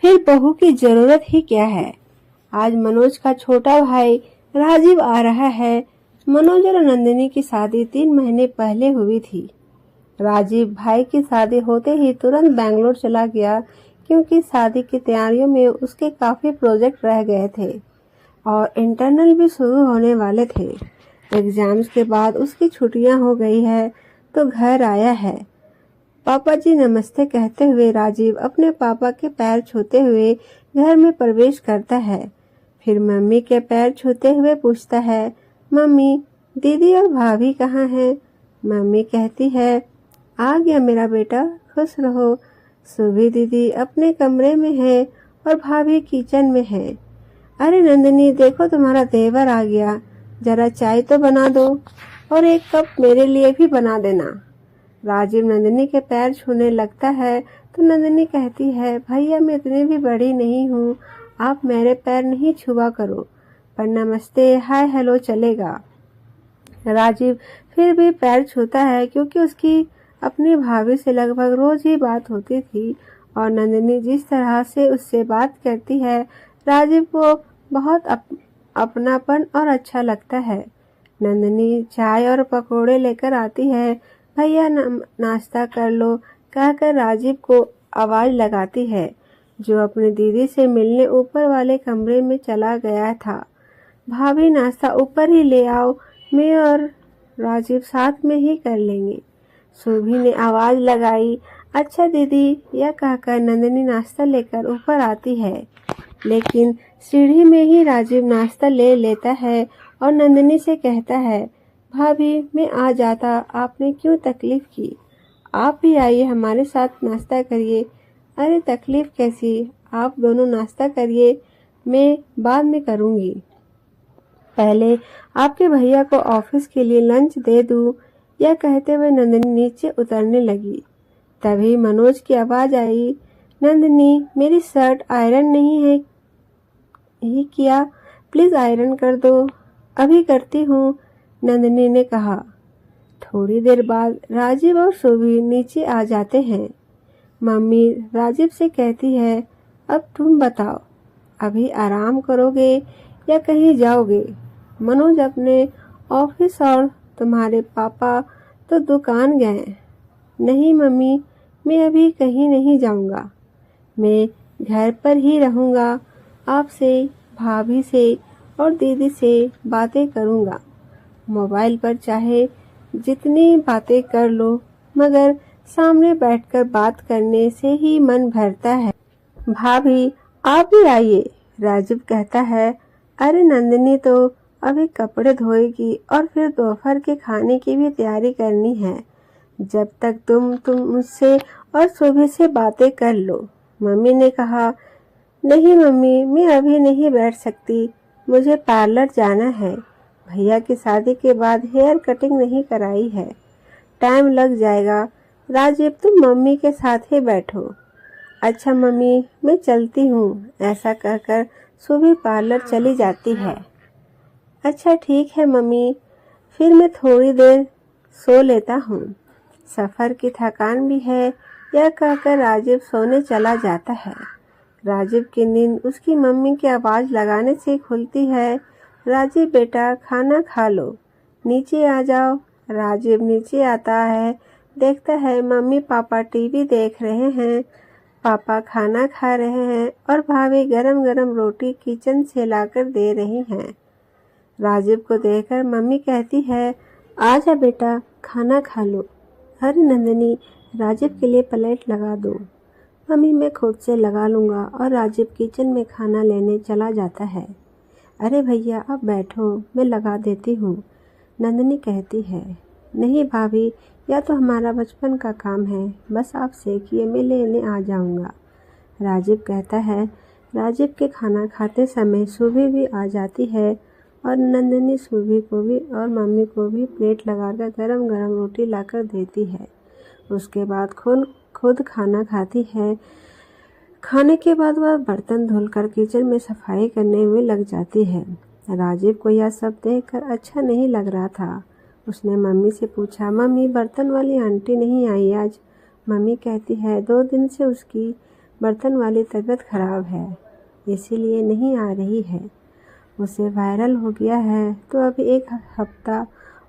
फिर बहू की जरूरत ही क्या है। आज मनोज का छोटा भाई राजीव आ रहा है। मनोज और नंदिनी की शादी 3 महीने पहले हुई थी। राजीव भाई की शादी होते ही तुरंत बैंगलोर चला गया, क्योंकि शादी की तैयारियों में उसके काफी प्रोजेक्ट रह गए थे और इंटरनल भी शुरू होने वाले थे। एग्जाम्स के बाद उसकी छुट्टियां हो गई है तो घर आया है। पापा जी नमस्ते कहते हुए राजीव अपने पापा के पैर छूते हुए घर में प्रवेश करता है। फिर मम्मी के पैर छूते हुए पूछता है, मम्मी, दीदी और भाभी कहाँ हैं? मम्मी कहती है, आ गया मेरा बेटा, खुश रहो। सुबह दीदी अपने कमरे में है और भाभी किचन में है। अरे नंदिनी, देखो तुम्हारा देवर आ गया, जरा चाय तो बना दो और एक कप मेरे लिए भी बना देना। राजीव नंदिनी के पैर छूने लगता है तो नंदिनी कहती है, भैया मैं इतनी भी बड़ी नहीं हूँ, आप मेरे पैर नहीं छुआ करो, पर नमस्ते हाय हेलो चलेगा। राजीव फिर भी पैर छूता है, क्योंकि उसकी अपनी भाभी से लगभग रोज ही बात होती थी और नंदिनी जिस तरह से उससे बात करती है राजीव को बहुत अपनापन और अच्छा लगता है। नंदिनी चाय और पकोड़े लेकर आती है। भैया नाश्ता कर लो कहकर राजीव को आवाज लगाती है, जो अपनी दीदी से मिलने ऊपर वाले कमरे में चला गया था। भाभी नाश्ता ऊपर ही ले आओ, मैं और राजीव साथ में ही कर लेंगे। सुभी ने आवाज लगाई। अच्छा दीदी, यह कहकर नंदिनी नाश्ता लेकर ऊपर आती है, लेकिन सीढ़ी में ही राजीव नाश्ता ले लेता है और नंदिनी से कहता है, भाभी मैं आ जाता, आपने क्यों तकलीफ की, आप भी आइए हमारे साथ नाश्ता करिए। अरे तकलीफ कैसी, आप दोनों नाश्ता करिए, मैं बाद में करूँगी। पहले आपके भैया को ऑफिस के लिए लंच दे दूँ। यह कहते हुए नंदिनी नीचे उतरने लगी। तभी मनोज की आवाज आई, नंदिनी, मेरी शर्ट आयरन नहीं है ही किया, प्लीज आयरन कर दो। अभी करती हूँ, नंदिनी ने कहा। थोड़ी देर बाद राजीव और सुभी नीचे आ जाते हैं। मम्मी राजीव से कहती है, अब तुम बताओ, अभी आराम करोगे या कहीं जाओगे? मनोज अपने ऑफिस और तुम्हारे पापा तो दुकान गए। नहीं मम्मी, मैं अभी कहीं नहीं जाऊंगा, मैं घर पर ही रहूंगा, आपसे, भाभी से और दीदी से बातें करूंगा। मोबाइल पर चाहे जितनी बातें कर लो, मगर सामने बैठकर बात करने से ही मन भरता है। भाभी आप भी आइए, राजीव कहता है। अरे नंदिनी तो अभी कपड़े धोएगी और फिर दोपहर के खाने की भी तैयारी करनी है। जब तक तुम मुझसे और सुबह से बातें कर लो, मम्मी ने कहा। नहीं मम्मी, मैं अभी नहीं बैठ सकती, मुझे पार्लर जाना है। भैया की शादी के बाद हेयर कटिंग नहीं कराई है, टाइम लग जाएगा। राजीव तुम मम्मी के साथ ही बैठो। अच्छा मम्मी, मैं चलती हूँ। ऐसा कहकर सुबह पार्लर चली जाती है। अच्छा ठीक है मम्मी, फिर मैं थोड़ी देर सो लेता हूँ, सफर की थकान भी है। यह कहकर राजीव सोने चला जाता है। राजीव की नींद उसकी मम्मी की आवाज लगाने से खुलती है। राजीव बेटा खाना खा लो, नीचे आ जाओ। राजीव नीचे आता है, देखता है मम्मी पापा टीवी देख रहे हैं, पापा खाना खा रहे हैं और भाभी गरम गरम रोटी किचन से लाकर दे रही हैं। राजीव को देखकर मम्मी कहती है, आजा बेटा खाना खा लो। अरे नंदिनी, राजीव के लिए प्लेट लगा दो। मम्मी मैं खुद से लगा लूँगा। और राजीव किचन में खाना लेने चला जाता है। अरे भैया अब बैठो, मैं लगा देती हूँ, नंदिनी कहती है। नहीं भाभी, यह तो हमारा बचपन का काम है, बस आप सेकिए, मैं लेने आ जाऊँगा, राजीव कहता है। राजीव के खाना खाते समय सुभी भी आ जाती है और नंदिनी सुभी को भी और मम्मी को भी प्लेट लगाकर गरम गरम रोटी लाकर देती है। उसके बाद खुद खाना खाती है। खाने के बाद वह बर्तन धुलकर किचन में सफाई करने में लग जाती है। राजीव को यह सब देखकर अच्छा नहीं लग रहा था। उसने मम्मी से पूछा, मम्मी बर्तन वाली आंटी नहीं आई आज? मम्मी कहती है, 2 दिन से उसकी बर्तन वाली तबीयत खराब है, इसीलिए नहीं आ रही है। उसे वायरल हो गया है तो अभी 1 हफ्ता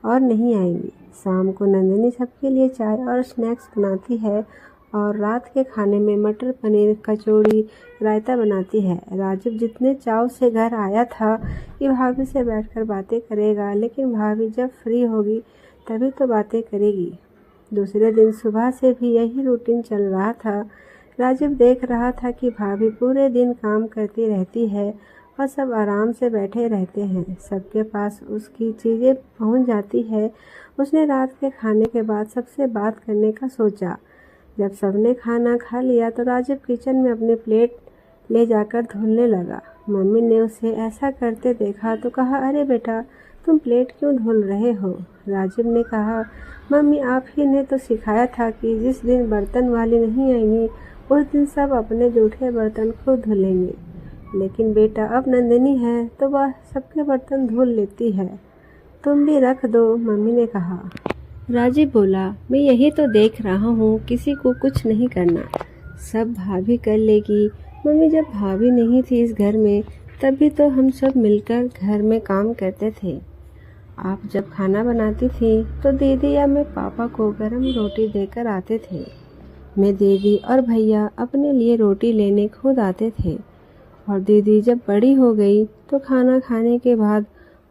और नहीं आएंगी। शाम को नंदिनी सबके लिए चाय और स्नैक्स बनाती है और रात के खाने में मटर पनीर, कचौड़ी, रायता बनाती है। राजीव जितने चाव से घर आया था कि भाभी से बैठकर बातें करेगा, लेकिन भाभी जब फ्री होगी तभी तो बातें करेगी। दूसरे दिन सुबह से भी यही रूटीन चल रहा था। राजीव देख रहा था कि भाभी पूरे दिन काम करती रहती है और सब आराम से बैठे रहते हैं। सबके पास उसकी चीज़ें पहुंच जाती है। उसने रात के खाने के बाद सबसे बात करने का सोचा। जब सबने खाना खा लिया तो राजीव किचन में अपनी प्लेट ले जाकर धुलने लगा। मम्मी ने उसे ऐसा करते देखा तो कहा, अरे बेटा, तुम प्लेट क्यों धुल रहे हो? राजीव ने कहा, मम्मी आप ही ने तो सिखाया था कि जिस दिन बर्तन वाली नहीं आएंगी उस दिन सब अपने जूठे बर्तन खुद धुलेंगे। लेकिन बेटा अब नंदिनी है तो वह सबके बर्तन धुल लेती है, तुम भी रख दो, मम्मी ने कहा। राजीव बोला, मैं यही तो देख रहा हूँ, किसी को कुछ नहीं करना, सब भाभी कर लेगी। मम्मी जब भाभी नहीं थी इस घर में तभी तो हम सब मिलकर घर में काम करते थे। आप जब खाना बनाती थी तो दीदी या मैं पापा को गरम रोटी देकर आते थे। मैं, दीदी और भैया अपने लिए रोटी लेने खुद आते थे और दीदी जब बड़ी हो गई तो खाना खाने के बाद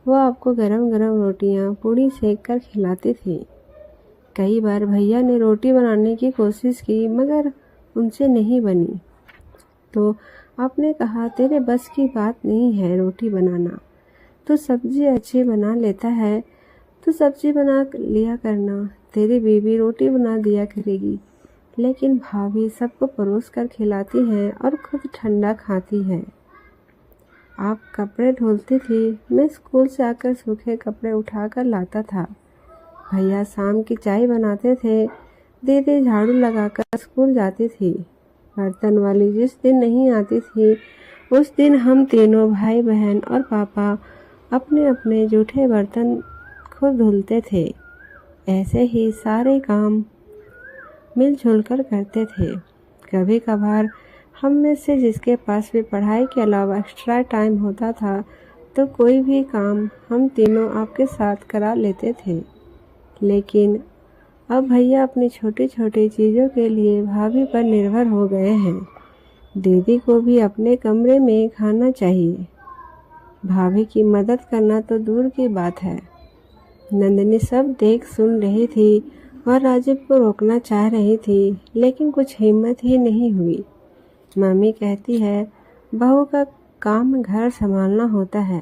वो आपको गरम गरम रोटियां पूड़ी सेक कर खिलाती थी। कई बार भैया ने रोटी बनाने की कोशिश की मगर उनसे नहीं बनी तो आपने कहा, तेरे बस की बात नहीं है रोटी बनाना, तू सब्जी अच्छी बना लेता है, तू सब्जी बना लिया करना, तेरी बीवी रोटी बना दिया करेगी। लेकिन भाभी सबको परोस कर खिलाती हैं और खुद ठंडा खाती है। आप कपड़े धुलती थी, मैं स्कूल से आकर सूखे कपड़े उठाकर लाता था। भैया शाम की चाय बनाते थे, दीदी झाड़ू लगाकर स्कूल जाती थी। बर्तन वाली जिस दिन नहीं आती थी उस दिन हम तीनों भाई बहन और पापा अपने अपने जूठे बर्तन खुद धुलते थे। ऐसे ही सारे काम मिलजुल कर करते थे। कभी कभार हम में से जिसके पास भी पढ़ाई के अलावा एक्स्ट्रा टाइम होता था तो कोई भी काम हम तीनों आपके साथ करा लेते थे। लेकिन अब भैया अपनी छोटी छोटी चीज़ों के लिए भाभी पर निर्भर हो गए हैं। दीदी को भी अपने कमरे में खाना चाहिए, भाभी की मदद करना तो दूर की बात है। नंदिनी सब देख सुन रही थी और राजीव को रोकना चाह रही थी, लेकिन कुछ हिम्मत ही नहीं हुई। मम्मी कहती है, बहू का काम घर संभालना होता है,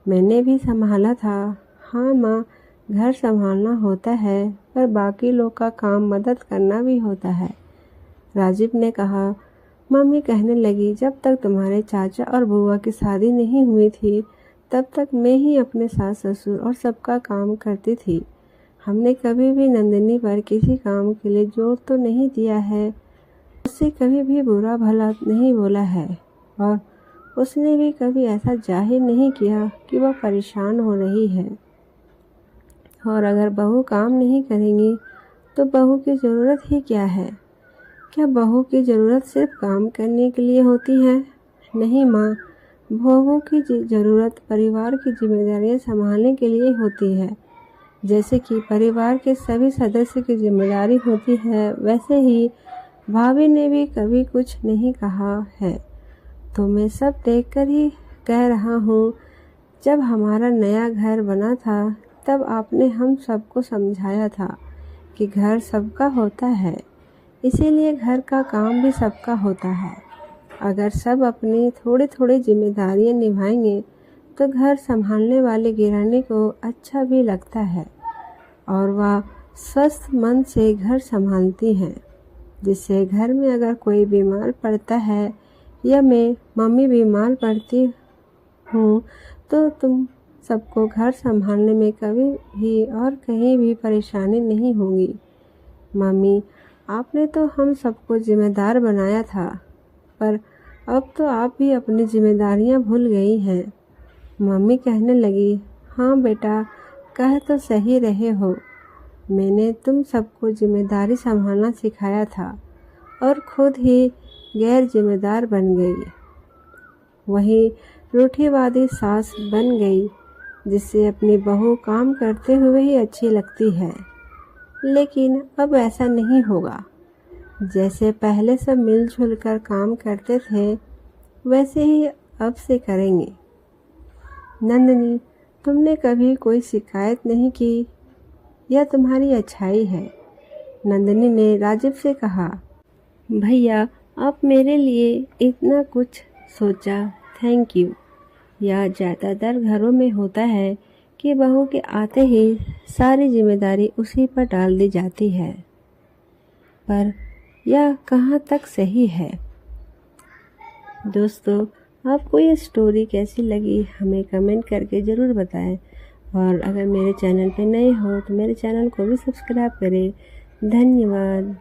मैंने भी संभाला था। हाँ माँ, घर संभालना होता है पर बाकी लोग का काम मदद करना भी होता है, राजीव ने कहा। मम्मी कहने लगी, जब तक तुम्हारे चाचा और बुआ की शादी नहीं हुई थी तब तक मैं ही अपने सास ससुर और सबका काम करती थी। हमने कभी भी नंदिनी पर किसी काम के लिए जोर तो नहीं दिया है, उससे कभी भी बुरा भला नहीं बोला है और उसने भी कभी ऐसा जाहिर नहीं किया कि वह परेशान हो रही है। और अगर बहू काम नहीं करेंगी तो बहू की ज़रूरत ही क्या है? क्या बहू की ज़रूरत सिर्फ काम करने के लिए होती है? नहीं माँ, बहुओं की ज़रूरत परिवार की जिम्मेदारियाँ संभालने के लिए होती है। जैसे कि परिवार के सभी सदस्य की जिम्मेदारी होती है, वैसे ही भाभी ने भी कभी कुछ नहीं कहा है तो मैं सब देखकर ही कह रहा हूँ। जब हमारा नया घर बना था तब आपने हम सबको समझाया था कि घर सबका होता है, इसीलिए घर का काम भी सबका होता है। अगर सब अपनी थोड़ी थोड़ी जिम्मेदारियां निभाएंगे तो घर संभालने वाले गृहिणी को अच्छा भी लगता है और वह स्वस्थ मन से घर संभालती हैं, जिससे घर में अगर कोई बीमार पड़ता है या मैं मम्मी बीमार पड़ती हूँ तो तुम सबको घर संभालने में कभी भी और कहीं भी परेशानी नहीं होगी। मम्मी, आपने तो हम सबको जिम्मेदार बनाया था, पर अब तो आप भी अपनी जिम्मेदारियां भूल गई हैं। मम्मी कहने लगी, हाँ बेटा, कह तो सही रहे हो, मैंने तुम सबको जिम्मेदारी संभालना सिखाया था और खुद ही गैर जिम्मेदार बन गई। वहीं रूढ़िवादी सास बन गई, जिससे अपनी बहू काम करते हुए ही अच्छी लगती है। लेकिन अब ऐसा नहीं होगा। जैसे पहले सब मिलजुल कर काम करते थे, वैसे ही अब से करेंगे। नंदिनी, तुमने कभी कोई शिकायत नहीं की, यह तुम्हारी अच्छाई है। नंदिनी ने राजीव से कहा। भैया, आप मेरे लिए इतना कुछ सोचा, थैंक यू। यह ज़्यादातर घरों में होता है कि बहू के आते ही सारी जिम्मेदारी उसी पर डाल दी जाती है, पर यह कहाँ तक सही है। दोस्तों, आपको ये स्टोरी कैसी लगी हमें कमेंट करके ज़रूर बताएं, और अगर मेरे चैनल पे नए हो तो मेरे चैनल को भी सब्सक्राइब करें। धन्यवाद।